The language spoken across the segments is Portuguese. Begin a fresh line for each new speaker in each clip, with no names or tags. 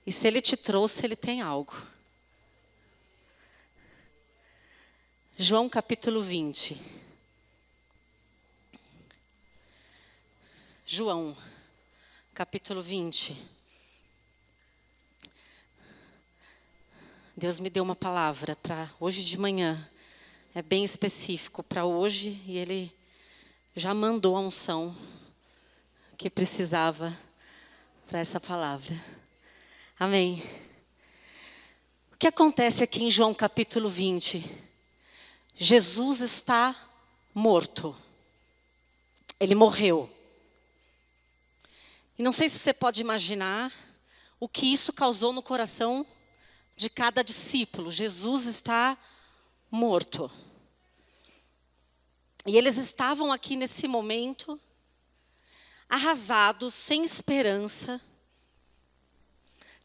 E se Ele te trouxe, Ele tem algo. João capítulo 20. João capítulo 20. Deus me deu uma palavra para hoje de manhã. É bem específico para hoje e Ele já mandou a unção que precisava para essa palavra. Amém. O que acontece aqui em João capítulo 20? Jesus está morto. Ele morreu. E não sei se você pode imaginar o que isso causou no coração de cada discípulo. Jesus está morto. E eles estavam aqui nesse momento, arrasados, sem esperança,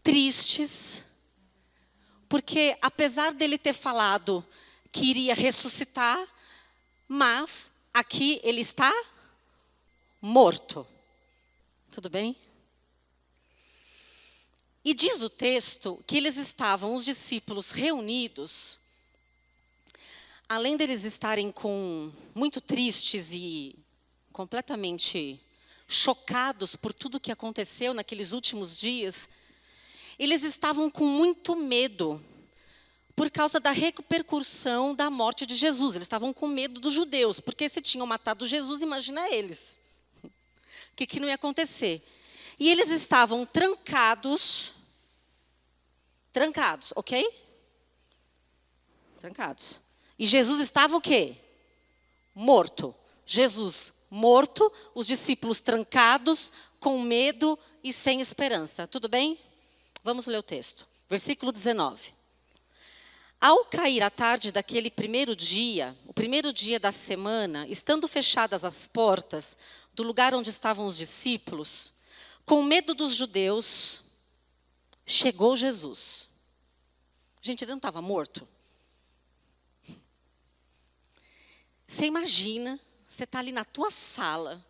tristes, porque apesar dele ter falado que iria ressuscitar, mas aqui ele está morto. Tudo bem? E diz o texto que eles estavam, os discípulos, reunidos. Além deles estarem muito tristes e completamente chocados por tudo que aconteceu naqueles últimos dias, eles estavam com muito medo por causa da repercussão da morte de Jesus. Eles estavam com medo dos judeus, porque se tinham matado Jesus, imagina eles. O que não ia acontecer? E eles estavam trancados, ok? Trancados. E Jesus estava o quê? Morto. Jesus morto, os discípulos trancados, com medo e sem esperança. Tudo bem? Vamos ler o texto. Versículo 19. Ao cair a tarde daquele primeiro dia, o primeiro dia da semana, estando fechadas as portas do lugar onde estavam os discípulos, com medo dos judeus, chegou Jesus. Gente, ele não estava morto? Você imagina, você está ali na tua sala.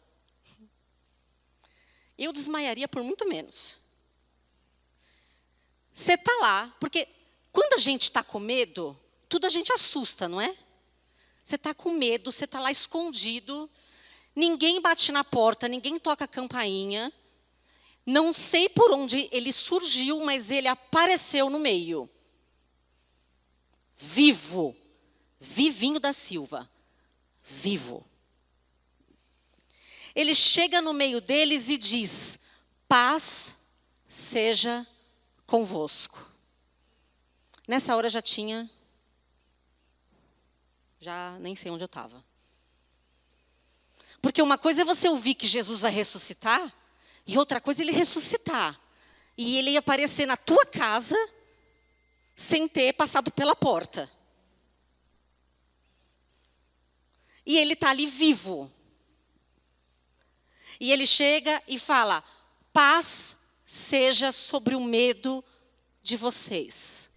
Eu desmaiaria por muito menos. Você está lá, porque quando a gente está com medo, tudo a gente assusta, não é? Você está com medo, você está lá escondido, ninguém bate na porta, ninguém toca a campainha. Não sei por onde ele surgiu, mas ele apareceu no meio. Vivo. Vivinho da Silva. Vivo. Ele chega no meio deles e diz: paz seja convosco. Nessa hora já nem sei onde eu estava. Porque uma coisa é você ouvir que Jesus vai ressuscitar, e outra coisa é ele ressuscitar. E ele ia aparecer na tua casa, sem ter passado pela porta. E ele está ali vivo. E ele chega e fala: paz seja sobre o medo de vocês.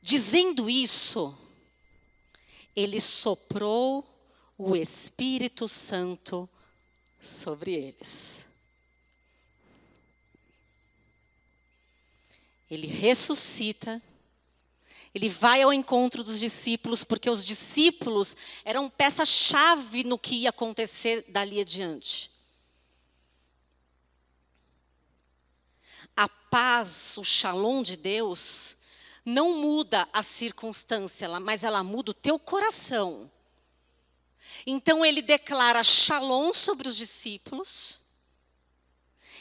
Dizendo isso, ele soprou o Espírito Santo sobre eles. Ele ressuscita. Ele vai ao encontro dos discípulos, porque os discípulos eram peça-chave no que ia acontecer dali adiante. A paz, o shalom de Deus, não muda a circunstância, mas ela muda o teu coração. Então ele declara shalom sobre os discípulos,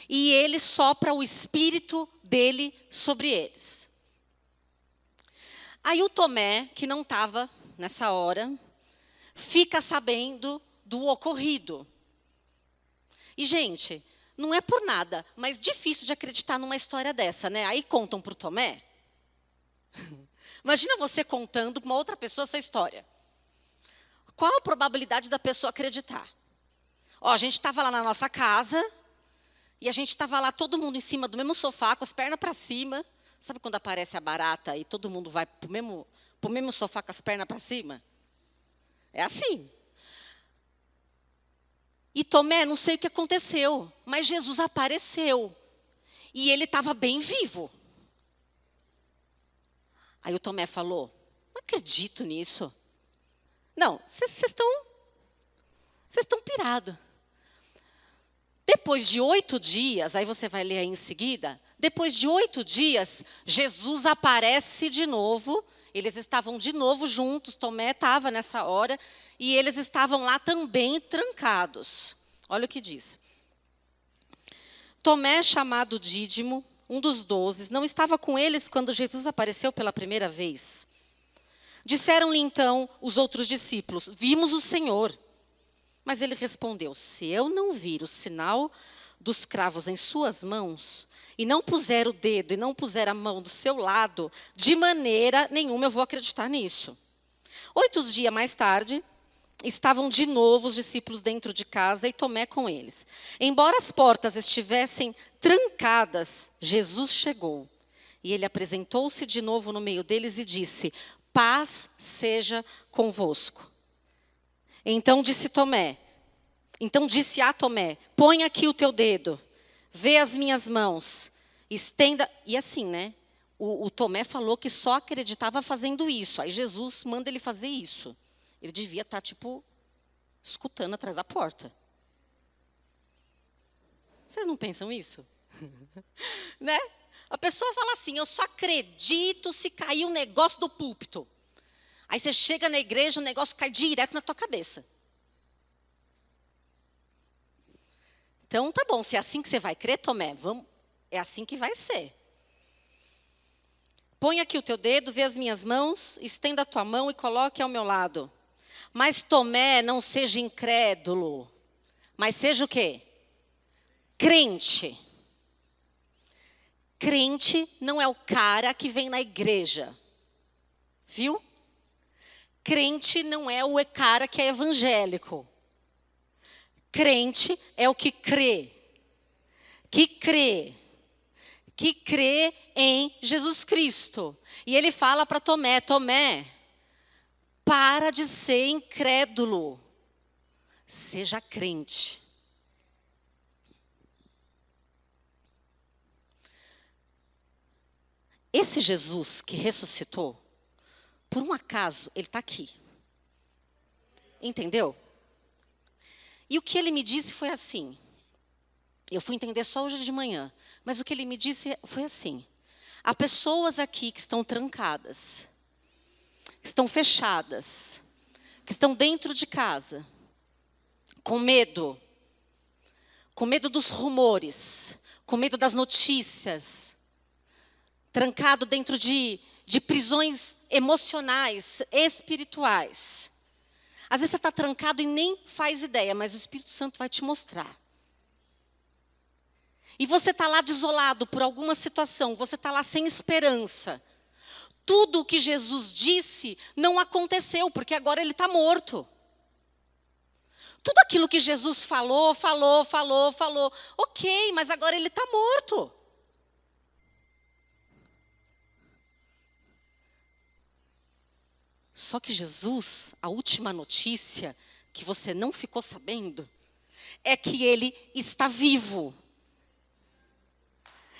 e ele sopra o Espírito dele sobre eles. Aí o Tomé, que não estava nessa hora, fica sabendo do ocorrido. E, gente, não é por nada, mas difícil de acreditar numa história dessa, né? Aí contam para o Tomé. Imagina você contando para uma outra pessoa essa história. Qual a probabilidade da pessoa acreditar? Ó, a gente estava lá na nossa casa, e a gente estava lá todo mundo em cima do mesmo sofá, com as pernas para cima. Sabe quando aparece a barata e todo mundo vai para o mesmo sofá com as pernas para cima? É assim. E Tomé, não sei o que aconteceu, mas Jesus apareceu. E ele estava bem vivo. Aí o Tomé falou, não acredito nisso. Não, vocês estão pirados. Depois de 8 dias, aí você vai ler aí em seguida, depois de 8 dias, Jesus aparece de novo, eles estavam de novo juntos, Tomé estava nessa hora, e eles estavam lá também trancados. Olha o que diz. Tomé, chamado Dídimo, um dos 12, não estava com eles quando Jesus apareceu pela primeira vez. Disseram-lhe então os outros discípulos, vimos o Senhor. Mas ele respondeu, se eu não vir o sinal dos cravos em suas mãos, e não puser o dedo e não puser a mão do seu lado, de maneira nenhuma eu vou acreditar nisso. 8 dias mais tarde, estavam de novo os discípulos dentro de casa e Tomé com eles. Embora as portas estivessem trancadas, Jesus chegou. E ele apresentou-se de novo no meio deles e disse, paz seja convosco. Então disse a Tomé, põe aqui o teu dedo, vê as minhas mãos, estenda... E assim, né? O Tomé falou que só acreditava fazendo isso. Aí Jesus manda ele fazer isso. Ele devia estar, escutando atrás da porta. Vocês não pensam isso? Né? A pessoa fala assim, eu só acredito se cair um negócio do púlpito. Aí você chega na igreja, o negócio cai direto na tua cabeça. Então, tá bom, se é assim que você vai crer, Tomé, é assim que vai ser. Põe aqui o teu dedo, vê as minhas mãos, estenda a tua mão e coloque ao meu lado. Mas Tomé, não seja incrédulo, mas seja o quê? Crente. Crente não é o cara que vem na igreja. Viu? Crente não é o cara que é evangélico. Crente é o que crê em Jesus Cristo. E ele fala para Tomé, Tomé, para de ser incrédulo, seja crente. Esse Jesus que ressuscitou, por um acaso, ele está aqui. Entendeu? E o que ele me disse foi assim. Eu fui entender só hoje de manhã. Mas o que ele me disse foi assim. Há pessoas aqui que estão trancadas. Que estão fechadas. Que estão dentro de casa. Com medo. Com medo dos rumores. Com medo das notícias. Trancado dentro de prisões emocionais, espirituais. Às vezes você está trancado e nem faz ideia, mas o Espírito Santo vai te mostrar. E você está lá desolado por alguma situação, você está lá sem esperança. Tudo o que Jesus disse não aconteceu, porque agora ele está morto. Tudo aquilo que Jesus falou. Ok, mas agora ele está morto. Só que Jesus, a última notícia que você não ficou sabendo, é que ele está vivo.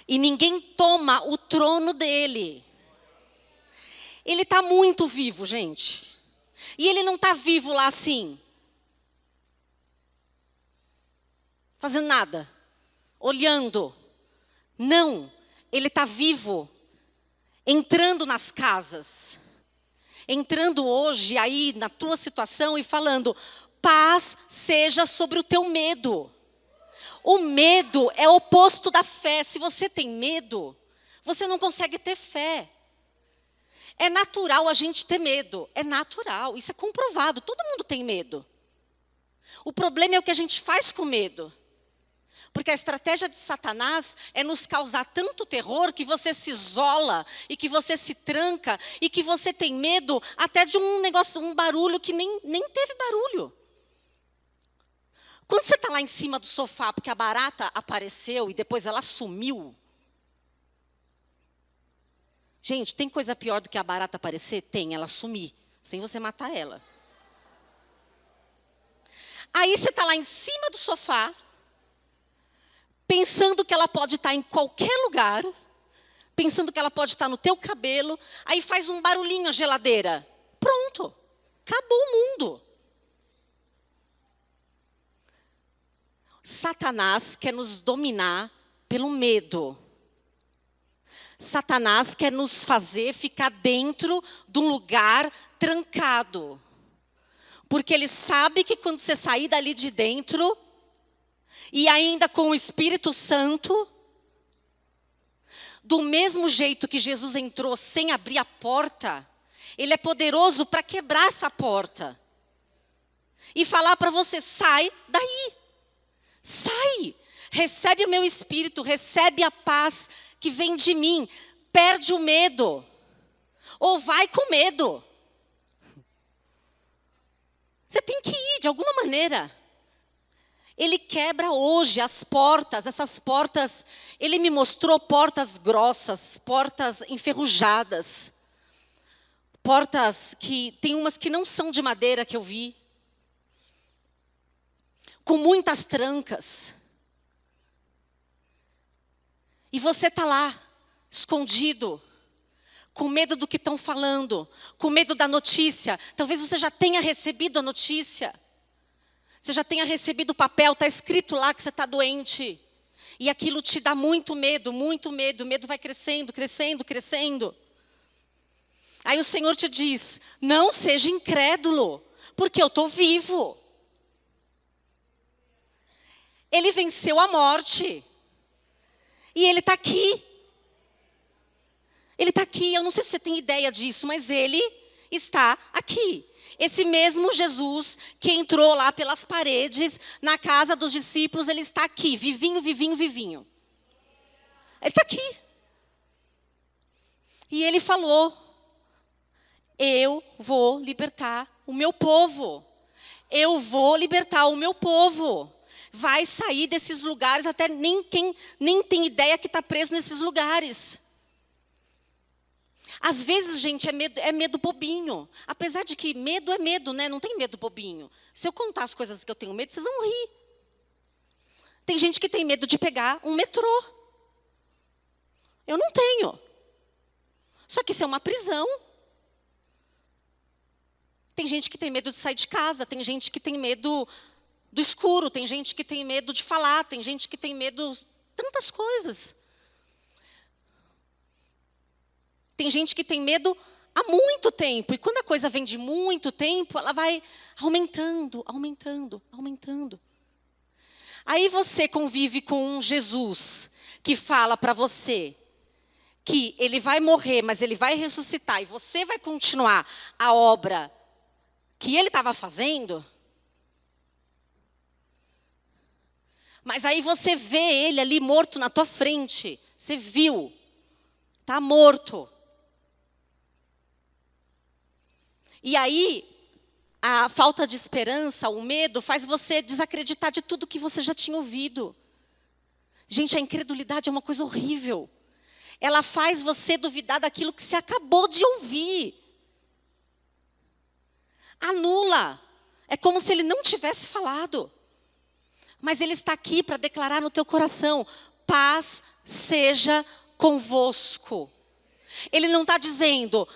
E ninguém toma o trono dele. Ele está muito vivo, gente. E ele não está vivo lá assim. Fazendo nada. Olhando. Não. Ele está vivo. Entrando nas casas. Entrando hoje aí na tua situação e falando, paz seja sobre o teu medo. O medo é o oposto da fé. Se você tem medo, você não consegue ter fé. É natural a gente ter medo. É natural, isso é comprovado. Todo mundo tem medo. O problema é o que a gente faz com medo. Porque a estratégia de Satanás é nos causar tanto terror que você se isola e que você se tranca e que você tem medo até de um negócio, um barulho que nem teve barulho. Quando você está lá em cima do sofá porque a barata apareceu e depois ela sumiu. Gente, tem coisa pior do que a barata aparecer? Tem, ela sumir, sem você matar ela. Aí você está lá em cima do sofá, pensando que ela pode estar em qualquer lugar, pensando que ela pode estar no teu cabelo, aí faz um barulhinho a geladeira. Pronto, acabou o mundo. Satanás quer nos dominar pelo medo. Satanás quer nos fazer ficar dentro de um lugar trancado. Porque ele sabe que quando você sair dali de dentro, e ainda com o Espírito Santo, do mesmo jeito que Jesus entrou sem abrir a porta, ele é poderoso para quebrar essa porta. E falar para você, sai daí. Sai. Recebe o meu Espírito, recebe a paz que vem de mim. Perde o medo. Ou vai com medo. Você tem que ir de alguma maneira. Ele quebra hoje as portas, essas portas, ele me mostrou portas grossas, portas enferrujadas. Portas que, tem umas que não são de madeira que eu vi. Com muitas trancas. E você está lá, escondido, com medo do que estão falando, com medo da notícia. Talvez você já tenha recebido a notícia. Você já tenha recebido o papel, está escrito lá que você está doente. E aquilo te dá muito medo, muito medo. O medo vai crescendo, crescendo, crescendo. Aí o Senhor te diz, não seja incrédulo, porque eu estou vivo. Ele venceu a morte. E Ele está aqui. Ele está aqui, eu não sei se você tem ideia disso, mas Ele está aqui. Esse mesmo Jesus que entrou lá pelas paredes, na casa dos discípulos, Ele está aqui, vivinho, vivinho, vivinho. Ele está aqui. E Ele falou, eu vou libertar o meu povo. Eu vou libertar o meu povo. Vai sair desses lugares, até nem tem ideia que está preso nesses lugares. Às vezes, gente, é medo bobinho. Apesar de que medo é medo, né? Não tem medo bobinho. Se eu contar as coisas que eu tenho medo, vocês vão rir. Tem gente que tem medo de pegar um metrô. Eu não tenho. Só que isso é uma prisão. Tem gente que tem medo de sair de casa, tem gente que tem medo do escuro, tem gente que tem medo de falar, tem gente que tem medo de tantas coisas. Tem gente que tem medo há muito tempo. E quando a coisa vem de muito tempo, ela vai aumentando, aumentando, aumentando. Aí você convive com um Jesus que fala para você que Ele vai morrer, mas Ele vai ressuscitar. E você vai continuar a obra que Ele estava fazendo. Mas aí você vê Ele ali morto na tua frente. Você viu. Está morto. E aí, a falta de esperança, o medo, faz você desacreditar de tudo que você já tinha ouvido. Gente, a incredulidade é uma coisa horrível. Ela faz você duvidar daquilo que você acabou de ouvir. Anula. É como se Ele não tivesse falado. Mas Ele está aqui para declarar no teu coração, paz seja convosco. Ele não está dizendo,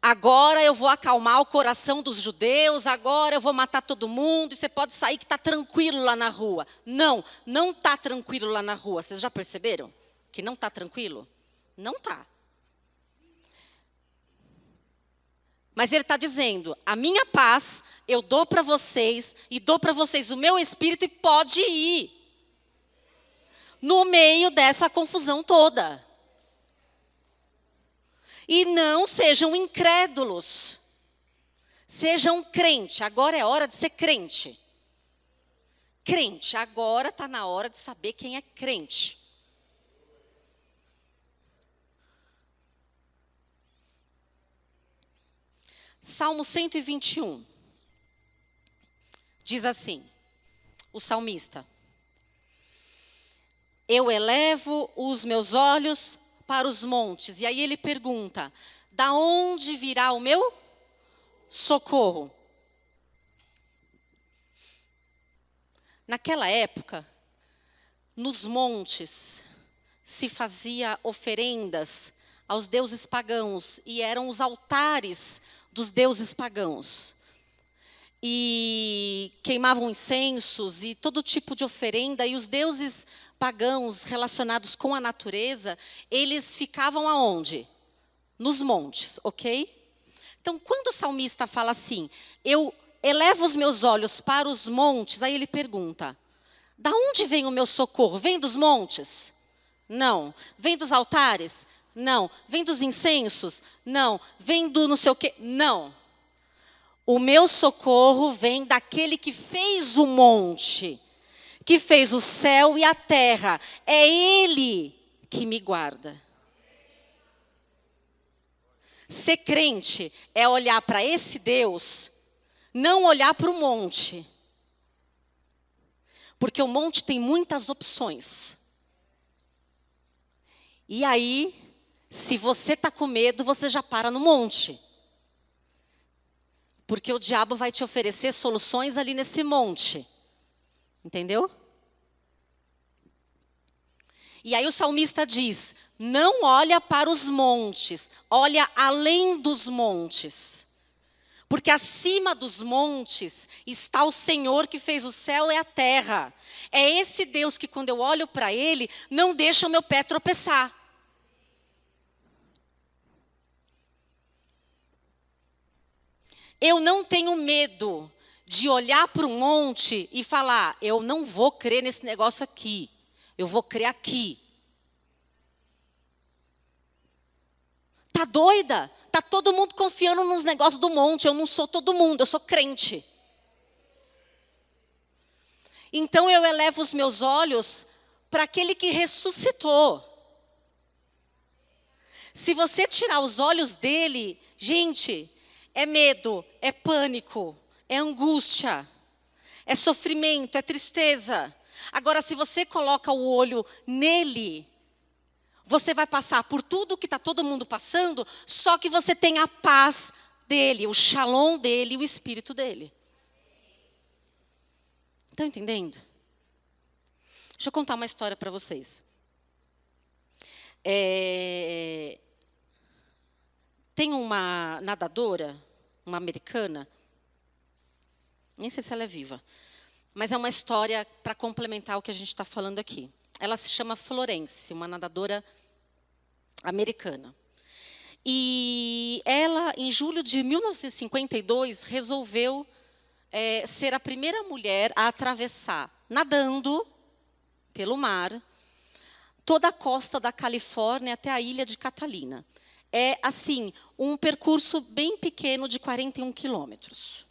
agora eu vou acalmar o coração dos judeus, agora eu vou matar todo mundo, e você pode sair que está tranquilo lá na rua. Não, não está tranquilo lá na rua. Vocês já perceberam que não está tranquilo? Não está. Mas Ele está dizendo, a minha paz eu dou para vocês, e dou para vocês o meu Espírito, e pode ir. No meio dessa confusão toda. E não sejam incrédulos. Sejam crente. Agora é hora de ser crente. Crente. Agora está na hora de saber quem é crente. Salmo 121. Diz assim, o salmista. Eu elevo os meus olhos para os montes. E aí ele pergunta, da onde virá o meu socorro? Naquela época, nos montes se fazia oferendas aos deuses pagãos, e eram os altares dos deuses pagãos. E queimavam incensos e todo tipo de oferenda, e os deuses pagãos relacionados com a natureza, eles ficavam aonde? Nos montes, ok? Então, quando o salmista fala assim, eu elevo os meus olhos para os montes, aí ele pergunta, da onde vem o meu socorro? Vem dos montes? Não. Vem dos altares? Não. Vem dos incensos? Não. Vem do não sei o quê? Não. O meu socorro vem daquele que fez o monte, que fez o céu e a terra. É Ele que me guarda. Ser crente é olhar para esse Deus, não olhar para o monte. Porque o monte tem muitas opções. E aí, se você está com medo, você já para no monte. Porque o diabo vai te oferecer soluções ali nesse monte. Entendeu? E aí o salmista diz, não olha para os montes, olha além dos montes. Porque acima dos montes está o Senhor que fez o céu e a terra. É esse Deus que quando eu olho para Ele, não deixa o meu pé tropeçar. Eu não tenho medo de olhar para um monte e falar, eu não vou crer nesse negócio aqui, eu vou crer aqui. Tá doida? Tá todo mundo confiando nos negócios do monte, eu não sou todo mundo, eu sou crente. Então eu elevo os meus olhos para aquele que ressuscitou. Se você tirar os olhos dele, gente, é medo, é pânico, é angústia, é sofrimento, é tristeza. Agora, se você coloca o olho nele, você vai passar por tudo que está todo mundo passando, só que você tem a paz dele, o shalom dele, o espírito dele. Estão entendendo? Deixa eu contar uma história para vocês. Tem uma nadadora, uma americana, nem sei se ela é viva, mas é uma história para complementar o que a gente está falando aqui. Ela se chama Florence, uma nadadora americana. E ela, em julho de 1952, resolveu ser a primeira mulher a atravessar, nadando pelo mar, toda a costa da Califórnia até a ilha de Catalina. É, assim, um percurso bem pequeno de 41 quilômetros.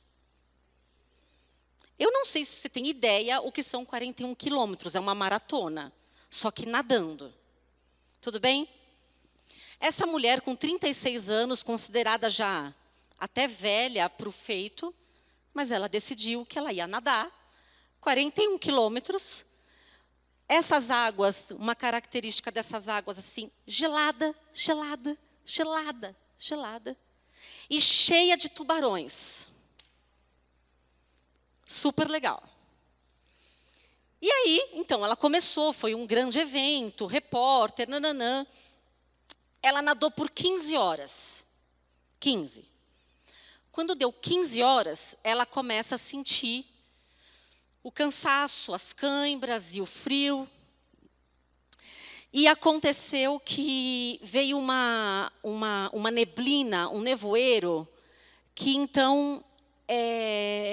Eu não sei se você tem ideia o que são 41 quilômetros, é uma maratona, só que nadando. Tudo bem? Essa mulher, com 36 anos, considerada já até velha para o feito, mas ela decidiu que ela ia nadar 41 quilômetros. Essas águas, uma característica dessas águas, assim, gelada, gelada, gelada, gelada, e cheia de tubarões. Super legal. E aí, então, ela começou, foi um grande evento, repórter, nananã. Ela nadou por 15 horas. 15. Quando deu 15 horas, ela começa a sentir o cansaço, as cãibras e o frio. E aconteceu que veio uma neblina, um nevoeiro, que então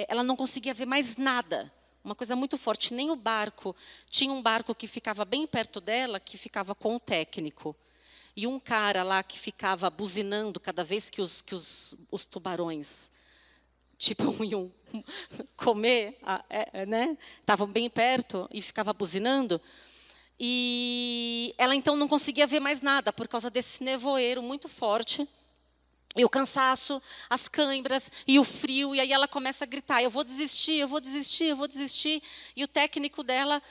ela não conseguia ver mais nada. Uma coisa muito forte, nem o barco. Tinha um barco que ficava bem perto dela, que ficava com o técnico. E um cara lá que ficava buzinando cada vez que os tubarões, tipo, iam comer, né? Estavam bem perto e ficava buzinando. E ela então não conseguia ver mais nada por causa desse nevoeiro muito forte. E o cansaço, as cãibras e o frio. E aí ela começa a gritar, eu vou desistir, eu vou desistir, eu vou desistir. E o técnico dela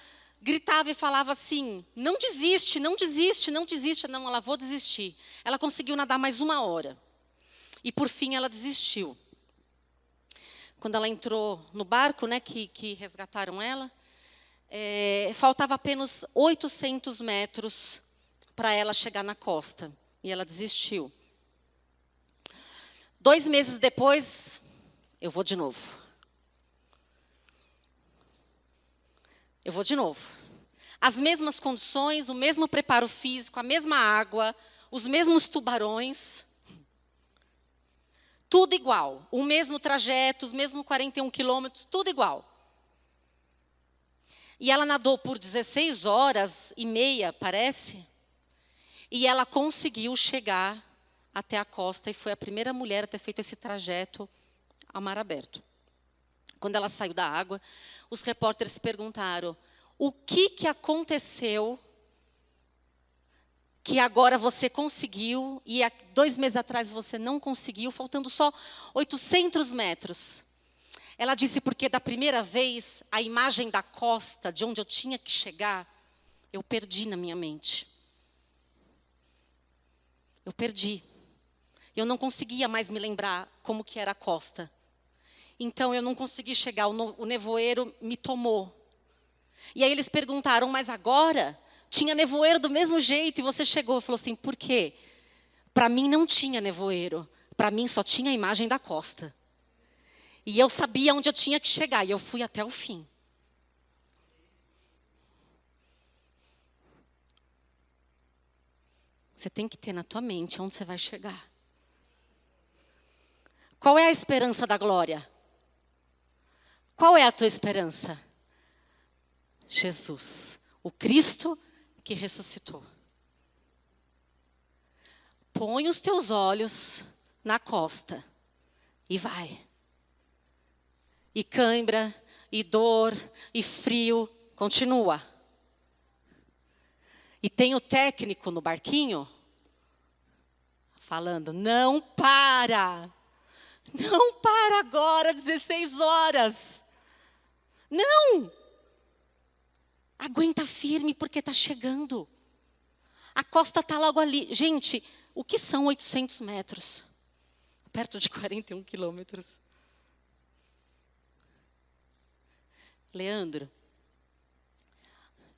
gritava e falava assim, não desiste, não desiste, não desiste. Não, ela vou desistir. Ela conseguiu nadar mais 1 hora. E por fim ela desistiu. Quando ela entrou no barco, né, que resgataram ela, faltava apenas 800 metros para ela chegar na costa. E ela desistiu. 2 meses depois, eu vou de novo. Eu vou de novo. As mesmas condições, o mesmo preparo físico, a mesma água, os mesmos tubarões. Tudo igual. O mesmo trajeto, os mesmos 41 quilômetros, tudo igual. E ela nadou por 16 horas e meia, parece. E ela conseguiu chegar até a costa e foi a primeira mulher a ter feito esse trajeto a mar aberto. Quando ela saiu da água, os repórteres perguntaram: o que aconteceu que agora você conseguiu e 2 meses atrás você não conseguiu, faltando só 800 metros? Ela disse: porque da primeira vez, a imagem da costa, de onde eu tinha que chegar, eu perdi na minha mente. Eu perdi. Eu não conseguia mais me lembrar como que era a costa. Então, eu não consegui chegar, o nevoeiro me tomou. E aí eles perguntaram: mas agora tinha nevoeiro do mesmo jeito e você chegou? Eu falei assim: por quê? Para mim não tinha nevoeiro. Para mim só tinha a imagem da costa. E eu sabia onde eu tinha que chegar, e eu fui até o fim. Você tem que ter na tua mente onde você vai chegar. Qual é a esperança da glória? Qual é a tua esperança? Jesus, o Cristo que ressuscitou. Põe os teus olhos na costa e vai. E cãibra, e dor, e frio, continua. E tem o técnico no barquinho falando: não para. Não para agora, 16 horas. Não. Aguenta firme porque está chegando. A costa está logo ali. Gente, o que são 800 metros? Perto de 41 quilômetros. Leandro,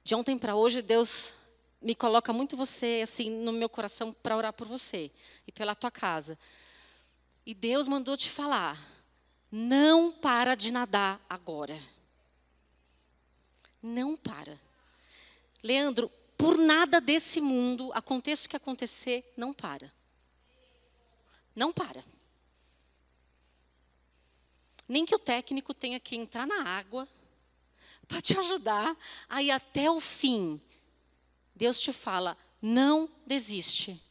de ontem para hoje, Deus me coloca muito você assim no meu coração para orar por você e pela tua casa. E Deus mandou te falar: não para de nadar agora. Não para. Leandro, por nada desse mundo, aconteça o que acontecer, não para. Não para. Nem que o técnico tenha que entrar na água para te ajudar a ir até o fim. Deus te fala: não desiste.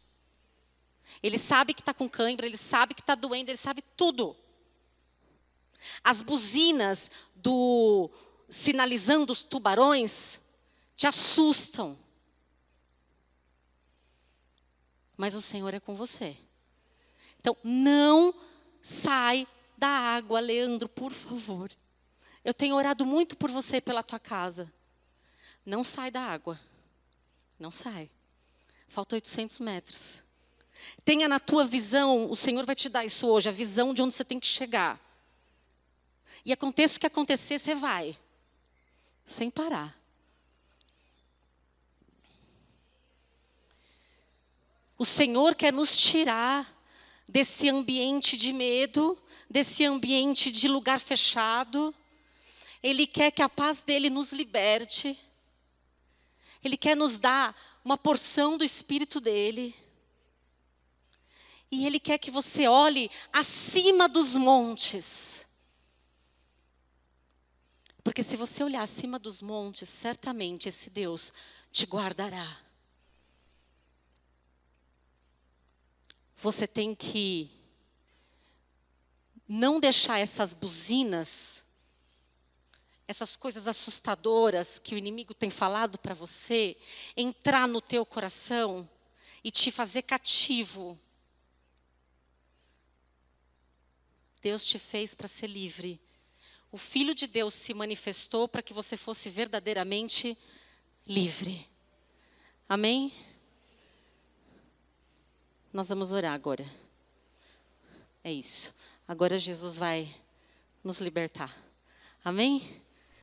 Ele sabe que está com cãibra, ele sabe que está doendo, ele sabe tudo. As buzinas sinalizando os tubarões te assustam. Mas o Senhor é com você. Então, não sai da água, Leandro, por favor. Eu tenho orado muito por você e pela tua casa. Não sai da água. Não sai. Falta 800 metros. Tenha na tua visão, o Senhor vai te dar isso hoje, a visão de onde você tem que chegar. E aconteça o que acontecer, você vai. Sem parar. O Senhor quer nos tirar desse ambiente de medo, desse ambiente de lugar fechado. Ele quer que a paz dele nos liberte. Ele quer nos dar uma porção do Espírito dele. E Ele quer que você olhe acima dos montes. Porque se você olhar acima dos montes, certamente esse Deus te guardará. Você tem que não deixar essas buzinas, essas coisas assustadoras que o inimigo tem falado para você, entrar no teu coração e te fazer cativo. Deus te fez para ser livre. O Filho de Deus se manifestou para que você fosse verdadeiramente livre. Amém? Nós vamos orar agora. É isso. Agora Jesus vai nos libertar. Amém?